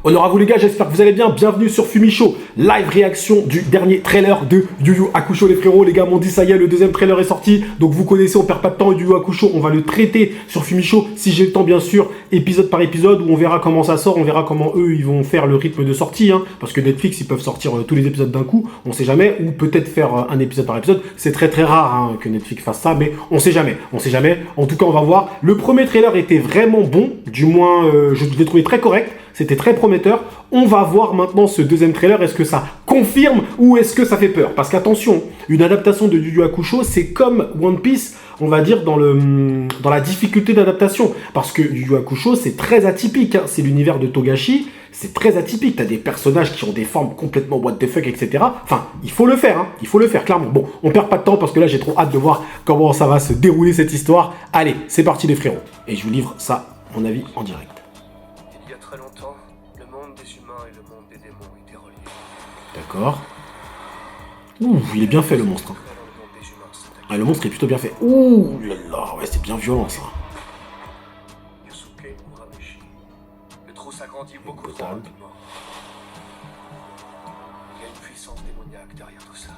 Honneur à vous les gars, j'espère que vous allez bien. Bienvenue sur Fumichaud, live réaction du dernier trailer de Yu Yu Hakusho les frérots. Les gars m'ont dit ça y est, le deuxième trailer est sorti. Donc vous connaissez, on perd pas de temps. Yu Yu Hakusho, on va le traiter sur Fumichaud si j'ai le temps bien sûr, épisode par épisode, où on verra comment ça sort, on verra comment eux ils vont faire le rythme de sortie. Parce que Netflix ils peuvent sortir tous les épisodes d'un coup, on sait jamais, ou peut-être faire un épisode par épisode. C'est très rare que Netflix fasse ça, mais on sait jamais. En tout cas on va voir. Le premier trailer était vraiment bon, du moins je l'ai trouvé très correct. C'était très prometteur. On va voir maintenant ce deuxième trailer. Est-ce que ça confirme ou est-ce que ça fait peur? Parce qu'attention, une adaptation de Yu Yu Hakusho, c'est comme One Piece, on va dire, dans la difficulté d'adaptation. Parce que Yu Yu Hakusho, c'est très atypique. C'est l'univers de Togashi. C'est très atypique. T'as des personnages qui ont des formes complètement what the fuck, etc. Enfin, il faut le faire. Il faut le faire, clairement. Bon, on perd pas de temps parce que là, j'ai trop hâte de voir comment ça va se dérouler cette histoire. Allez, c'est parti les frérots. Et je vous livre ça, mon avis, en direct. Il y a très longtemps, le monde des humains et le monde des démons étaient reliés. D'accord. Ouh, il est bien fait le monstre. Dans le monde des humains, c'est Ah, le monstre est plutôt bien fait. Ouh là là, ouais, c'est bien violent ça. Yusuke Urameshi. Le trou s'agrandit beaucoup trop Total. rapidement. Il y a une puissance démoniaque derrière tout ça.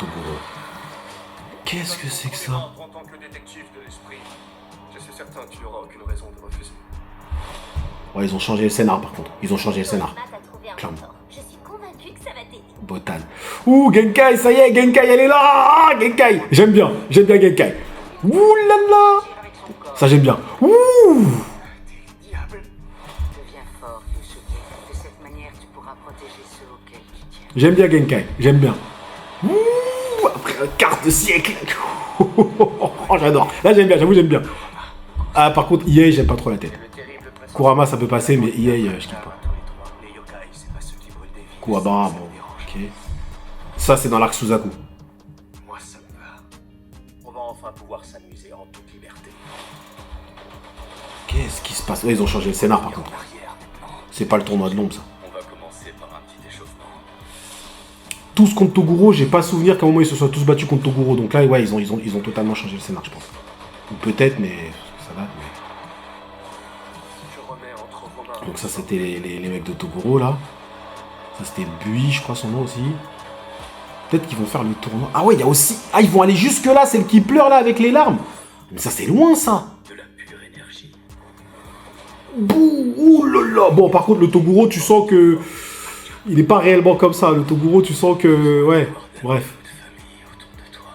Toguro. Qu'est-ce que c'est que ça? En tant que détective de l'esprit, je suis certain que tu n'auras aucune raison de refuser. Ouais, ils ont changé le scénar par contre. Ils ont changé le scénar. Clairement. Je suis convaincue que ça va t'aider. Botan. Ouh, Genkai, ça y est, Genkai, elle est là. Ah, Genkai. J'aime bien Genkai. Ouh là là. Ça j'aime bien. Ouh. Diable. Deviens fort, Yusuke. De cette manière, tu pourras protéger ceux auxquels tu tiens. J'aime bien Genkai, j'aime bien. Ouh, après un quart de siècle. Oh, j'adore. Là j'aime bien, j'avoue j'aime bien. Ah, par contre, Iei, j'aime pas trop la tête. Le terrible pressentiment. Kurama ça peut passer, mais Iei, je kiffe pas. Tous les trois. Les yokai, c'est pas ceux qui brûlent des vies. Kuwabara, Ça me bon, dérange. ok. Ça c'est dans l'arc Suzaku. Moi, ça me va. On va enfin pouvoir s'amuser en toute liberté. Qu'est-ce qui se passe? Ouais, ils ont changé le scénar par contre. En arrière, maintenant. C'est pas le tournoi de l'ombre ça. On va commencer par un petit échauffement. Tous contre Toguro, j'ai pas souvenir qu'à un moment ils se soient tous battus contre Toguro. Donc là, ouais, ils ont totalement changé le scénar, je pense. Ou peut-être, mais ça va. Mais... Je remets entre vos mains. Donc ça, c'était les mecs de Toguro là. Ça, c'était Bui, je crois son nom aussi. Peut-être qu'ils vont faire le tournoi. Ah ouais, il y a aussi. Ah, ils vont aller jusque là, celle qui pleure là avec les larmes. Mais ça, c'est loin ça. De la pure énergie. Bouh, ouh là là. Bon, par contre, le Toguro, tu sens que. Il est pas réellement comme ça. Le Toguro, tu sens que. Ouais, bref. De famille autour de toi.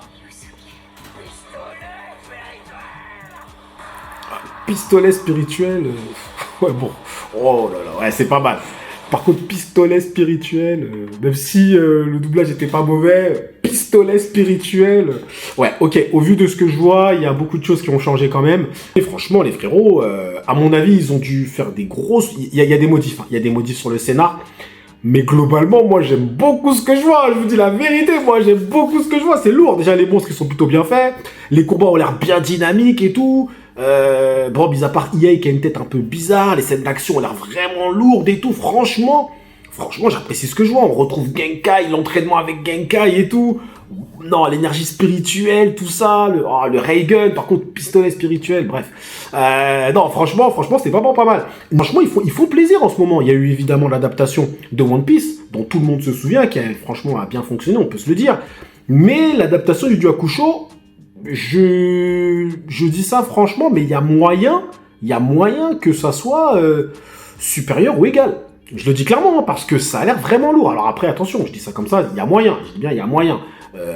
Pistolet spirituel. Ouais, bon. Oh là là, ouais, c'est pas mal. Par contre, pistolet spirituel, même si le doublage était pas mauvais, pistolet spirituel. Ouais, ok, au vu de ce que je vois, il y a beaucoup de choses qui ont changé quand même. Et franchement, les frérots, à mon avis, ils ont dû faire des grosses. Il y a des modifs, il y a des modifs sur le scénar. Mais globalement, moi, j'aime beaucoup ce que je vois. Je vous dis la vérité, moi, j'aime beaucoup ce que je vois. C'est lourd. Déjà, les monstres, ils sont plutôt bien faits. Les combats ont l'air bien dynamiques et tout. Bon, mis à part Iei qui a une tête un peu bizarre, les scènes d'action ont l'air vraiment lourdes et tout. Franchement, j'apprécie ce que je vois. On retrouve Genkai, l'entraînement avec Genkai et tout. Non, l'énergie spirituelle, tout ça, le ray gun, par contre, pistolet spirituel, bref. Non, franchement, c'est vraiment pas mal. Franchement, ils font plaisir en ce moment. Il y a eu évidemment l'adaptation de One Piece, dont tout le monde se souvient, qui franchement a bien fonctionné, on peut se le dire. Mais l'adaptation du Yu Yu Hakusho, je dis ça franchement, mais il y a moyen que ça soit supérieur ou égal. Je le dis clairement, parce que ça a l'air vraiment lourd. Alors après, attention, je dis ça comme ça, il y a moyen. Je dis bien, il y a moyen.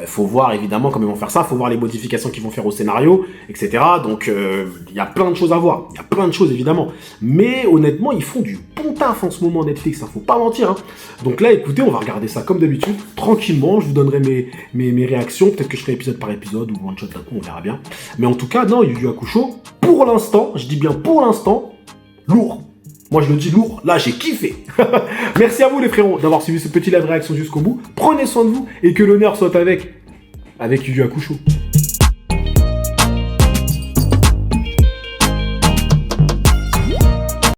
Faut voir évidemment comment ils vont faire ça, faut voir les modifications qu'ils vont faire au scénario, etc. Donc il y a plein de choses à voir, il y a plein de choses évidemment. Mais honnêtement, ils font du bon taf en ce moment Netflix, faut pas mentir. Donc là, écoutez, on va regarder ça comme d'habitude, tranquillement. Je vous donnerai mes réactions, peut-être que je ferai épisode par épisode ou one shot d'un coup, on verra bien. Mais en tout cas, non, Yu Yu Hakusho, pour l'instant, je dis bien pour l'instant, lourd. Moi, je le dis lourd. Là, j'ai kiffé. Merci à vous, les frérots, d'avoir suivi ce petit live réaction jusqu'au bout. Prenez soin de vous et que l'honneur soit avec Yu Yu Hakusho.